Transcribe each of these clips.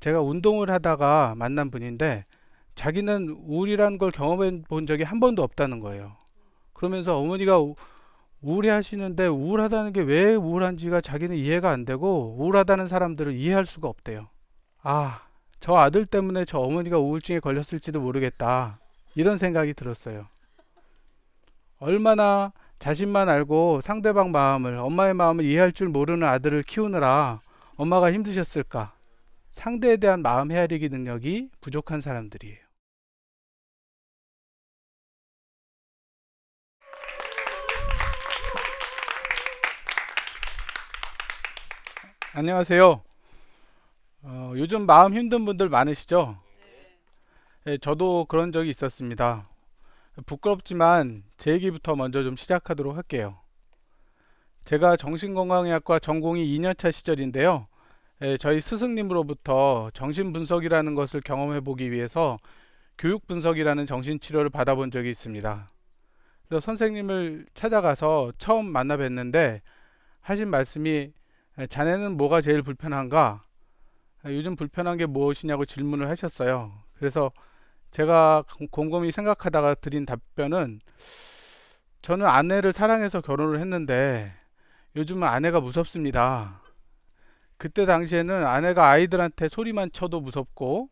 제가 운동을 하다가 만난 분인데 자기는 우울이라는 걸 경험해 본 적이 한 번도 없다는 거예요. 그러면서 어머니가 우울해 하시는데 우울하다는 게 왜 우울한지가 자기는 이해가 안 되고 우울하다는 사람들을 이해할 수가 없대요. 아, 저 아들 때문에 저 어머니가 우울증에 걸렸을지도 모르겠다. 이런 생각이 들었어요. 얼마나 자신만 알고 상대방 마음을, 엄마의 마음을 이해할 줄 모르는 아들을 키우느라 엄마가 힘드셨을까? 상대에 대한 마음 헤아리기 능력이 부족한 사람들이에요. 안녕하세요. 요즘 마음 힘든 분들 많으시죠? 예, 저도 그런 적이 있었습니다. 부끄럽지만 제 얘기부터 먼저 좀 시작하도록 할게요. 제가 정신건강의학과 전공이 2년차 시절인데요. 예, 저희 스승님으로부터 정신분석이라는 것을 경험해 보기 위해서 교육분석이라는 정신치료를 받아본 적이 있습니다. 그래서 선생님을 찾아가서 처음 만나 뵀는데 하신 말씀이 자네는 뭐가 제일 불편한가? 요즘 불편한 게 무엇이냐고 질문을 하셨어요. 그래서 제가 곰곰이 생각하다가 드린 답변은 저는 아내를 사랑해서 결혼을 했는데 요즘은 아내가 무섭습니다. 그때 당시에는 아내가 아이들한테 소리만 쳐도 무섭고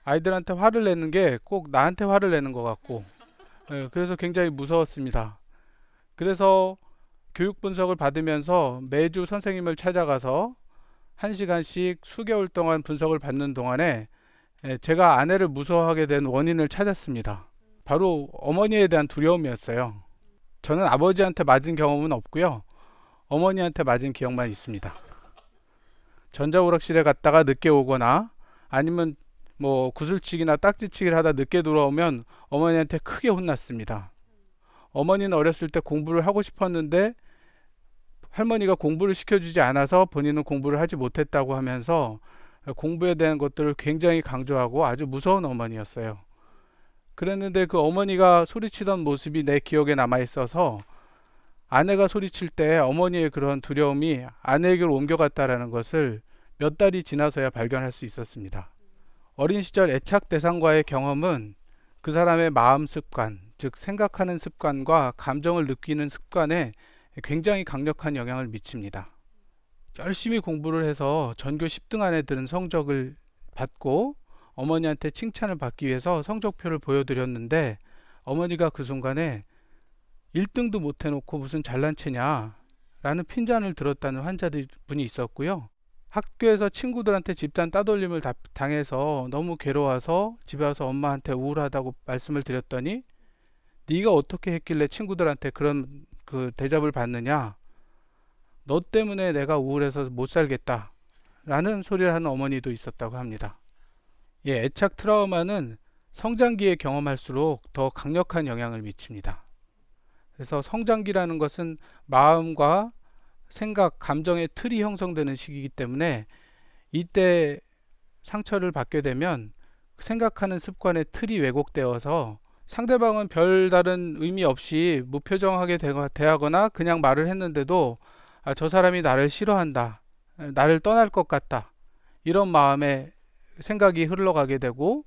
아이들한테 화를 내는 게 꼭 나한테 화를 내는 것 같고 그래서 굉장히 무서웠습니다. 그래서 교육 분석을 받으면서 매주 선생님을 찾아가서 1시간씩 수개월 동안 분석을 받는 동안에 제가 아내를 무서워하게 된 원인을 찾았습니다. 바로 어머니에 대한 두려움이었어요. 저는 아버지한테 맞은 경험은 없고요. 어머니한테 맞은 기억만 있습니다. 전자오락실에 갔다가 늦게 오거나 아니면 뭐 구슬치기나 딱지치기를 하다 늦게 돌아오면 어머니한테 크게 혼났습니다. 어머니는 어렸을 때 공부를 하고 싶었는데 할머니가 공부를 시켜주지 않아서 본인은 공부를 하지 못했다고 하면서 공부에 대한 것들을 굉장히 강조하고 아주 무서운 어머니였어요. 그랬는데 그 어머니가 소리치던 모습이 내 기억에 남아 있어서 아내가 소리칠 때 어머니의 그런 두려움이 아내에게로 옮겨갔다라는 것을 몇 달이 지나서야 발견할 수 있었습니다. 어린 시절 애착 대상과의 경험은 그 사람의 마음 습관, 즉 생각하는 습관과 감정을 느끼는 습관에 굉장히 강력한 영향을 미칩니다. 열심히 공부를 해서 전교 10등 안에 드는 성적을 받고 어머니한테 칭찬을 받기 위해서 성적표를 보여드렸는데 어머니가 그 순간에 1등도 못 해놓고 무슨 잘난 체냐 라는 핀잔을 들었다는 환자분이 있었고요. 학교에서 친구들한테 집단 따돌림을 당해서 너무 괴로워서 집에 와서 엄마한테 우울하다고 말씀을 드렸더니 네가 어떻게 했길래 친구들한테 그런 그 대접을 받느냐, 너 때문에 내가 우울해서 못 살겠다 라는 소리를 하는 어머니도 있었다고 합니다. 예, 애착 트라우마는 성장기에 경험할수록 더 강력한 영향을 미칩니다. 그래서 성장기라는 것은 마음과 생각, 감정의 틀이 형성되는 시기이기 때문에 이때 상처를 받게 되면 생각하는 습관의 틀이 왜곡되어서 상대방은 별다른 의미 없이 무표정하게 대하거나 그냥 말을 했는데도 저 사람이 나를 싫어한다, 나를 떠날 것 같다, 이런 마음의 생각이 흘러가게 되고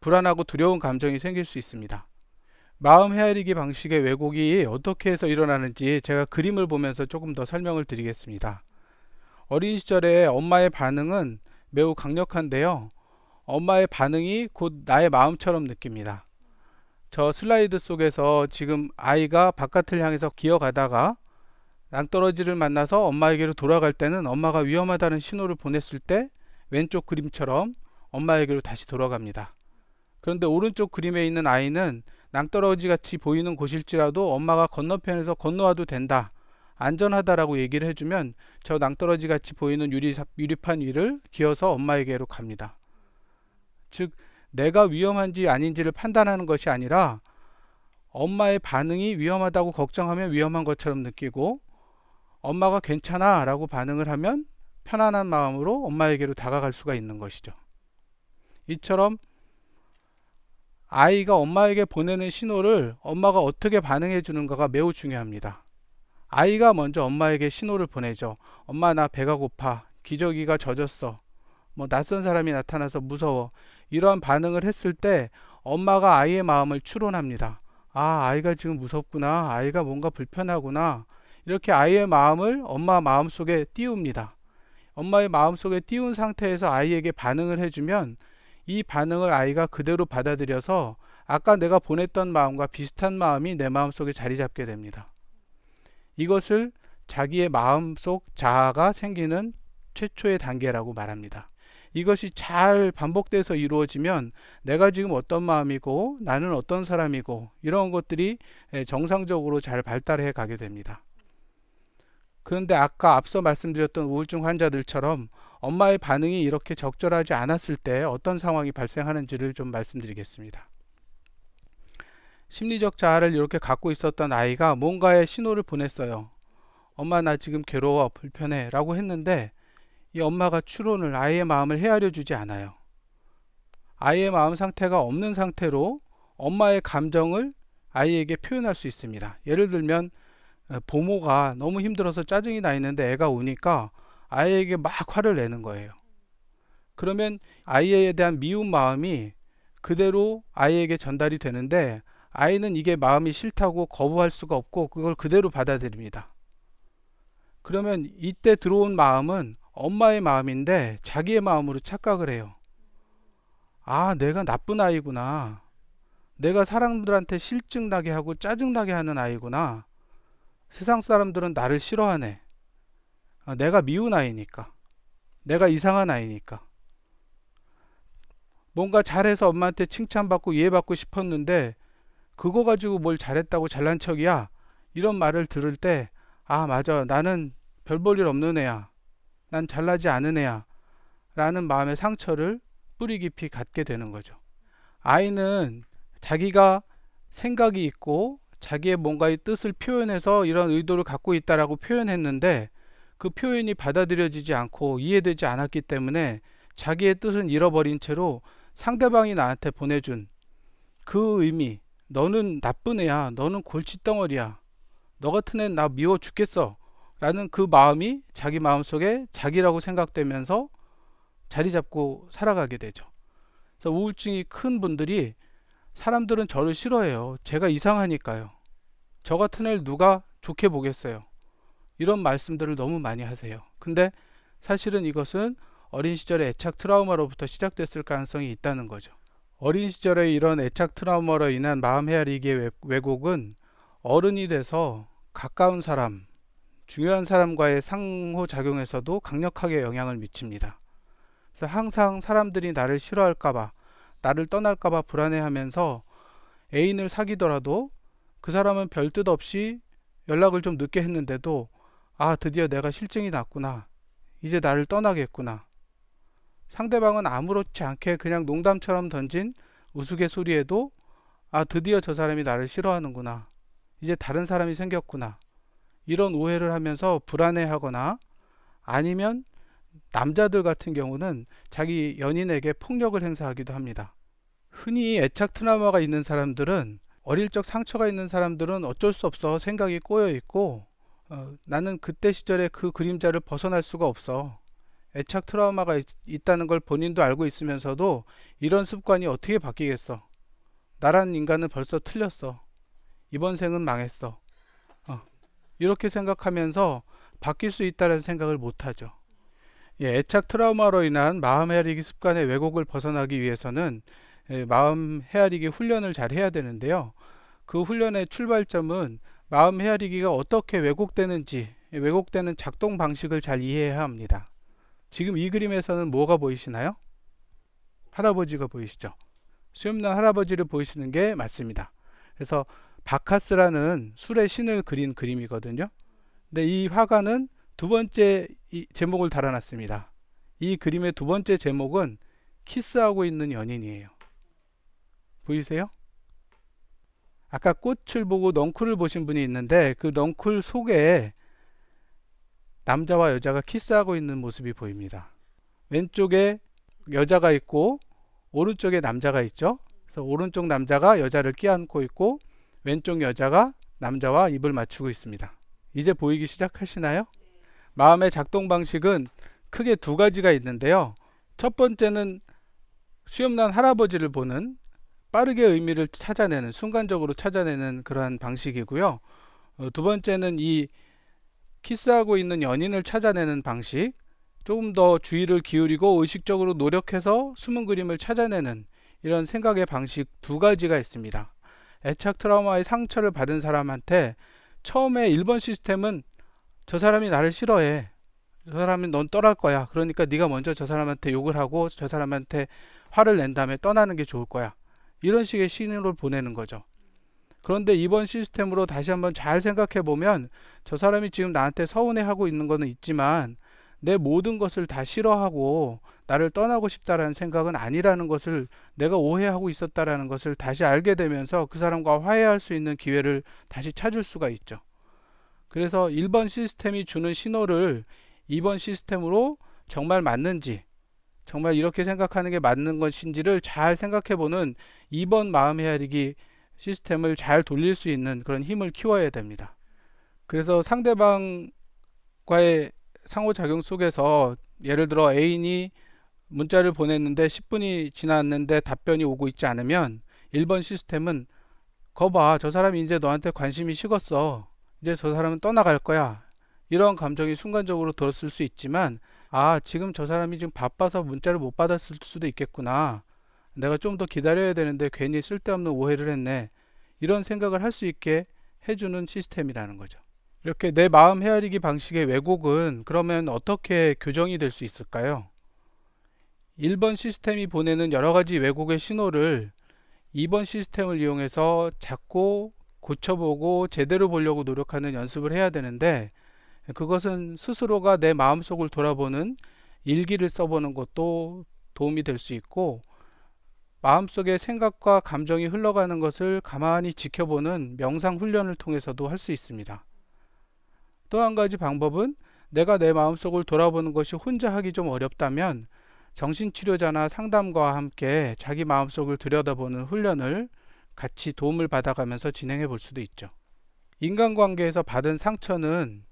불안하고 두려운 감정이 생길 수 있습니다. 마음 헤아리기 방식의 왜곡이 어떻게 해서 일어나는지 제가 그림을 보면서 조금 더 설명을 드리겠습니다. 어린 시절에 엄마의 반응은 매우 강력한데요. 엄마의 반응이 곧 나의 마음처럼 느낍니다. 저 슬라이드 속에서 지금 아이가 바깥을 향해서 기어가다가 낭떠러지를 만나서 엄마에게로 돌아갈 때는 엄마가 위험하다는 신호를 보냈을 때 왼쪽 그림처럼 엄마에게로 다시 돌아갑니다. 그런데 오른쪽 그림에 있는 아이는 낭떠러지 같이 보이는 곳일지라도 엄마가 건너편에서 건너와도 된다, 안전하다라고 얘기를 해주면 저 낭떠러지 같이 보이는 유리판 위를 기어서 엄마에게로 갑니다. 즉 내가 위험한지 아닌지를 판단하는 것이 아니라 엄마의 반응이 위험하다고 걱정하면 위험한 것처럼 느끼고 엄마가 괜찮아 라고 반응을 하면 편안한 마음으로 엄마에게로 다가갈 수가 있는 것이죠. 이처럼 아이가 엄마에게 보내는 신호를 엄마가 어떻게 반응해 주는가가 매우 중요합니다. 아이가 먼저 엄마에게 신호를 보내죠. 엄마 나 배가 고파, 기저귀가 젖었어, 뭐 낯선 사람이 나타나서 무서워. 이러한 반응을 했을 때 엄마가 아이의 마음을 추론합니다. 아, 아이가 지금 무섭구나. 아이가 뭔가 불편하구나. 이렇게 아이의 마음을 엄마 마음속에 띄웁니다. 엄마의 마음속에 띄운 상태에서 아이에게 반응을 해주면 이 반응을 아이가 그대로 받아들여서 아까 내가 보냈던 마음과 비슷한 마음이 내 마음속에 자리 잡게 됩니다. 이것을 자기의 마음속 자아가 생기는 최초의 단계라고 말합니다. 이것이 잘 반복돼서 이루어지면 내가 지금 어떤 마음이고 나는 어떤 사람이고 이런 것들이 정상적으로 잘 발달해 가게 됩니다. 그런데 아까 앞서 말씀드렸던 우울증 환자들처럼 엄마의 반응이 이렇게 적절하지 않았을 때 어떤 상황이 발생하는지를 좀 말씀드리겠습니다. 심리적 자아를 이렇게 갖고 있었던 아이가 뭔가의 신호를 보냈어요. 엄마, 나 지금 괴로워, 불편해 라고 했는데 이 엄마가 추론을, 아이의 마음을 헤아려 주지 않아요. 아이의 마음 상태가 없는 상태로 엄마의 감정을 아이에게 표현할 수 있습니다. 예를 들면 부모가 너무 힘들어서 짜증이 나 있는데 애가 우니까 아이에게 막 화를 내는 거예요. 그러면 아이에 대한 미운 마음이 그대로 아이에게 전달이 되는데 아이는 이게 마음이 싫다고 거부할 수가 없고 그걸 그대로 받아들입니다. 그러면 이때 들어온 마음은 엄마의 마음인데 자기의 마음으로 착각을 해요. 아, 내가 나쁜 아이구나. 내가 사람들한테 실증나게 하고 짜증나게 하는 아이구나. 세상 사람들은 나를 싫어하네. 내가 미운 아이니까. 내가 이상한 아이니까. 뭔가 잘해서 엄마한테 칭찬받고 이해받고 싶었는데 그거 가지고 뭘 잘했다고 잘난 척이야. 이런 말을 들을 때 아, 맞아. 나는 별 볼 일 없는 애야. 난 잘나지 않은 애야. 라는 마음의 상처를 뿌리 깊이 갖게 되는 거죠. 아이는 자기가 생각이 있고 자기의 뭔가의 뜻을 표현해서 이런 의도를 갖고 있다라고 표현했는데 그 표현이 받아들여지지 않고 이해되지 않았기 때문에 자기의 뜻은 잃어버린 채로 상대방이 나한테 보내준 그 의미, 너는 나쁜 애야, 너는 골칫덩어리야, 너 같은 애는 나 미워 죽겠어 라는 그 마음이 자기 마음속에 자기라고 생각되면서 자리 잡고 살아가게 되죠. 그래서 우울증이 큰 분들이 사람들은 저를 싫어해요. 제가 이상하니까요. 저 같은 애를 누가 좋게 보겠어요. 이런 말씀들을 너무 많이 하세요. 근데 사실은 이것은 어린 시절의 애착 트라우마로부터 시작됐을 가능성이 있다는 거죠. 어린 시절의 이런 애착 트라우마로 인한 마음 헤아리기의 왜곡은 어른이 돼서 가까운 사람, 중요한 사람과의 상호작용에서도 강력하게 영향을 미칩니다. 그래서 항상 사람들이 나를 싫어할까봐, 나를 떠날까봐 불안해하면서 애인을 사귀더라도 그 사람은 별 뜻 없이 연락을 좀 늦게 했는데도 아, 드디어 내가 실증이 났구나. 이제 나를 떠나겠구나. 상대방은 아무렇지 않게 그냥 농담처럼 던진 우스갯소리에도 아, 드디어 저 사람이 나를 싫어하는구나. 이제 다른 사람이 생겼구나. 이런 오해를 하면서 불안해하거나 아니면 남자들 같은 경우는 자기 연인에게 폭력을 행사하기도 합니다. 흔히 애착 트라우마가 있는 사람들은 어릴 적 상처가 있는 사람들은 어쩔 수 없어 생각이 꼬여 있고 나는 그때 시절의 그 그림자를 벗어날 수가 없어. 애착 트라우마가 있다는 걸 본인도 알고 있으면서도 이런 습관이 어떻게 바뀌겠어. 나란 인간은 벌써 틀렸어. 이번 생은 망했어. 이렇게 생각하면서 바뀔 수 있다는 생각을 못하죠. 애착 트라우마로 인한 마음 헤아리기 습관의 왜곡을 벗어나기 위해서는 마음 헤아리기 훈련을 잘 해야 되는데요. 그 훈련의 출발점은 마음 헤아리기가 어떻게 왜곡되는지, 왜곡되는 작동 방식을 잘 이해해야 합니다. 지금 이 그림에서는 뭐가 보이시나요? 할아버지가 보이시죠? 수염난 할아버지를 보이시는 게 맞습니다. 그래서 바카스라는 술의 신을 그린 그림이거든요. 근데 이 화가는 두 번째 제목을 달아놨습니다. 이 그림의 두 번째 제목은 키스하고 있는 연인이에요. 보이세요? 아까 꽃을 보고 넝쿨을 보신 분이 있는데 그 넝쿨 속에 남자와 여자가 키스하고 있는 모습이 보입니다. 왼쪽에 여자가 있고 오른쪽에 남자가 있죠. 그래서 오른쪽 남자가 여자를 끼안고 있고 왼쪽 여자가 남자와 입을 맞추고 있습니다. 이제 보이기 시작하시나요? 마음의 작동 방식은 크게 두 가지가 있는데요. 첫 번째는 수염난 할아버지를 보는, 빠르게 의미를 찾아내는, 순간적으로 찾아내는 그러한 방식이고요. 두 번째는 이 키스하고 있는 연인을 찾아내는 방식, 조금 더 주의를 기울이고 의식적으로 노력해서 숨은 그림을 찾아내는 이런 생각의 방식 두 가지가 있습니다. 애착 트라우마의 상처를 받은 사람한테 처음에 1번 시스템은 저 사람이 나를 싫어해, 저 사람이 넌 떠날 거야, 그러니까 네가 먼저 저 사람한테 욕을 하고 저 사람한테 화를 낸 다음에 떠나는 게 좋을 거야, 이런 식의 신호를 보내는 거죠. 그런데 이번 시스템으로 다시 한번 잘 생각해 보면 저 사람이 지금 나한테 서운해하고 있는 거는 있지만 내 모든 것을 다 싫어하고 나를 떠나고 싶다라는 생각은 아니라는 것을, 내가 오해하고 있었다라는 것을 다시 알게 되면서 그 사람과 화해할 수 있는 기회를 다시 찾을 수가 있죠. 그래서 1번 시스템이 주는 신호를 2번 시스템으로 정말 맞는지, 정말 이렇게 생각하는 게 맞는 것인지를 잘 생각해 보는 2번 마음 헤아리기 시스템을 잘 돌릴 수 있는 그런 힘을 키워야 됩니다. 그래서 상대방과의 상호작용 속에서 예를 들어 애인이 문자를 보냈는데 10분이 지났는데 답변이 오고 있지 않으면 1번 시스템은 거봐, 저 사람이 이제 너한테 관심이 식었어, 이제 저 사람은 떠나갈 거야, 이런 감정이 순간적으로 들었을 수 있지만, 아, 지금 저 사람이 지금 바빠서 문자를 못 받았을 수도 있겠구나, 내가 좀 더 기다려야 되는데 괜히 쓸데없는 오해를 했네, 이런 생각을 할 수 있게 해주는 시스템이라는 거죠. 이렇게 내 마음 헤아리기 방식의 왜곡은 그러면 어떻게 교정이 될 수 있을까요? 1번 시스템이 보내는 여러 가지 왜곡의 신호를 2번 시스템을 이용해서 잡고 고쳐보고 제대로 보려고 노력하는 연습을 해야 되는데, 그것은 스스로가 내 마음속을 돌아보는 일기를 써보는 것도 도움이 될 수 있고, 마음속에 생각과 감정이 흘러가는 것을 가만히 지켜보는 명상 훈련을 통해서도 할 수 있습니다. 또 한 가지 방법은, 내가 내 마음속을 돌아보는 것이 혼자 하기 좀 어렵다면 정신치료자나 상담가와 함께 자기 마음속을 들여다보는 훈련을 같이 도움을 받아가면서 진행해 볼 수도 있죠. 인간관계에서 받은 상처는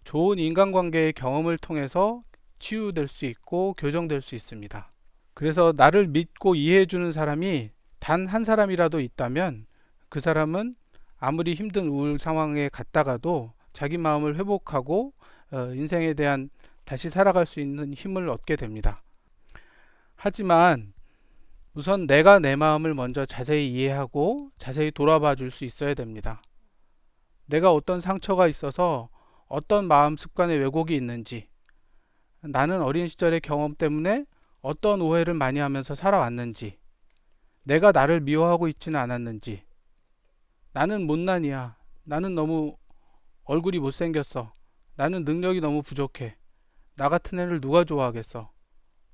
좋은 인간관계의 경험을 통해서 치유될 수 있고 교정될 수 있습니다. 그래서 나를 믿고 이해해 주는 사람이 단 한 사람이라도 있다면 그 사람은 아무리 힘든 우울 상황에 갔다가도 자기 마음을 회복하고 인생에 대한 다시 살아갈 수 있는 힘을 얻게 됩니다. 하지만 우선 내가 내 마음을 먼저 자세히 이해하고 자세히 돌아봐 줄 수 있어야 됩니다. 내가 어떤 상처가 있어서 어떤 마음 습관의 왜곡이 있는지, 나는 어린 시절의 경험 때문에 어떤 오해를 많이 하면서 살아왔는지, 내가 나를 미워하고 있지는 않았는지, 나는 못난이야, 나는 너무 얼굴이 못생겼어, 나는 능력이 너무 부족해, 나 같은 애를 누가 좋아하겠어,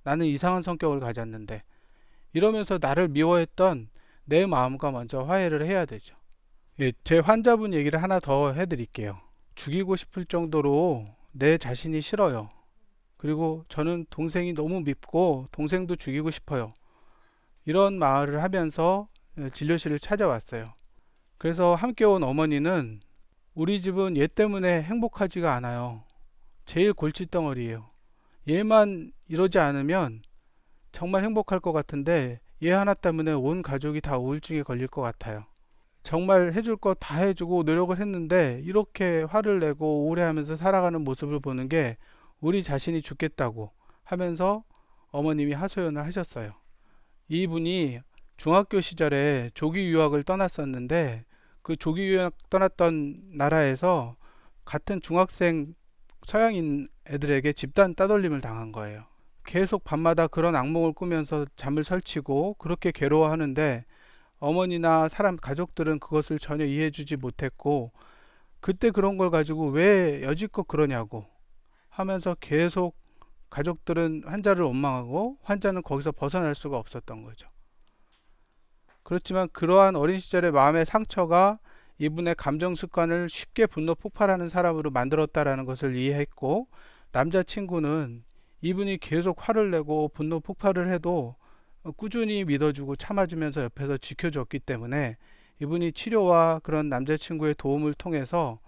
나는 이상한 성격을 가졌는데, 이러면서 나를 미워했던 내 마음과 먼저 화해를 해야 되죠. 예, 제 환자분 얘기를 하나 더 해드릴게요. 죽이고 싶을 정도로 내 자신이 싫어요. 그리고 저는 동생이 너무 밉고 동생도 죽이고 싶어요, 이런 말을 하면서 진료실을 찾아왔어요. 그래서 함께 온 어머니는 우리 집은 얘 때문에 행복하지가 않아요, 제일 골칫덩어리예요, 얘만 이러지 않으면 정말 행복할 것 같은데 얘 하나 때문에 온 가족이 다 우울증에 걸릴 것 같아요, 정말 해줄 거 다 해주고 노력을 했는데 이렇게 화를 내고 우울해하면서 살아가는 모습을 보는 게 우리 자신이 죽겠다고 하면서 어머님이 하소연을 하셨어요. 이분이 중학교 시절에 조기 유학을 떠났었는데 그 조기 유학 떠났던 나라에서 같은 중학생 서양인 애들에게 집단 따돌림을 당한 거예요. 계속 밤마다 그런 악몽을 꾸면서 잠을 설치고 그렇게 괴로워하는데 어머니나 사람 가족들은 그것을 전혀 이해해주지 못했고, 그때 그런 걸 가지고 왜 여지껏 그러냐고 하면서 계속 가족들은 환자를 원망하고 환자는 거기서 벗어날 수가 없었던 거죠. 그렇지만 그러한 어린 시절의 마음의 상처가 이분의 감정 습관을 쉽게 분노 폭발하는 사람으로 만들었다라는 것을 이해했고, 남자친구는 이분이 계속 화를 내고 분노 폭발을 해도 꾸준히 믿어주고 참아주면서 옆에서 지켜줬기 때문에 이분이 치료와 그런 남자친구의 도움을 통해서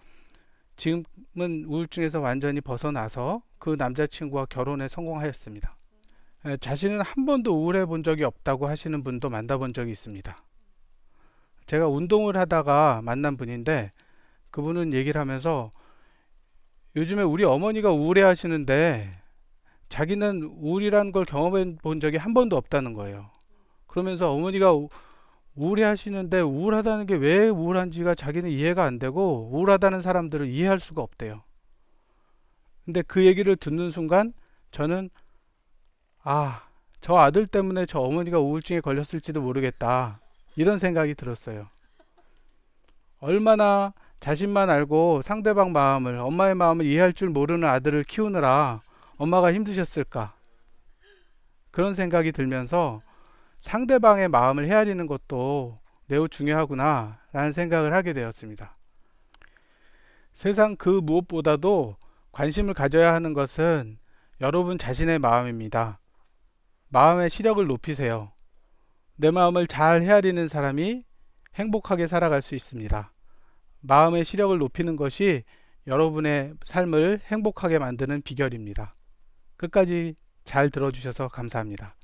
지금은 우울증에서 완전히 벗어나서 그 남자친구와 결혼에 성공하였습니다. 자신은 한 번도 우울해 본 적이 없다고 하시는 분도 만나본 적이 있습니다. 제가 운동을 하다가 만난 분인데 그분은 얘기를 하면서 요즘에 우리 어머니가 우울해 하시는데 자기는 우울이라는 걸 경험해 본 적이 한 번도 없다는 거예요. 그러면서 어머니가 우울해 하시는데 우울하다는 게 왜 우울한지가 자기는 이해가 안 되고 우울하다는 사람들을 이해할 수가 없대요. 근데 그 얘기를 듣는 순간 저는 저 아들 때문에 저 어머니가 우울증에 걸렸을지도 모르겠다. 이런 생각이 들었어요. 얼마나 자신만 알고 상대방 마음을, 엄마의 마음을 이해할 줄 모르는 아들을 키우느라 엄마가 힘드셨을까. 그런 생각이 들면서 상대방의 마음을 헤아리는 것도 매우 중요하구나 라는 생각을 하게 되었습니다. 세상 그 무엇보다도 관심을 가져야 하는 것은 여러분 자신의 마음입니다. 마음의 시력을 높이세요. 내 마음을 잘 헤아리는 사람이 행복하게 살아갈 수 있습니다. 마음의 시력을 높이는 것이 여러분의 삶을 행복하게 만드는 비결입니다. 끝까지 잘 들어주셔서 감사합니다.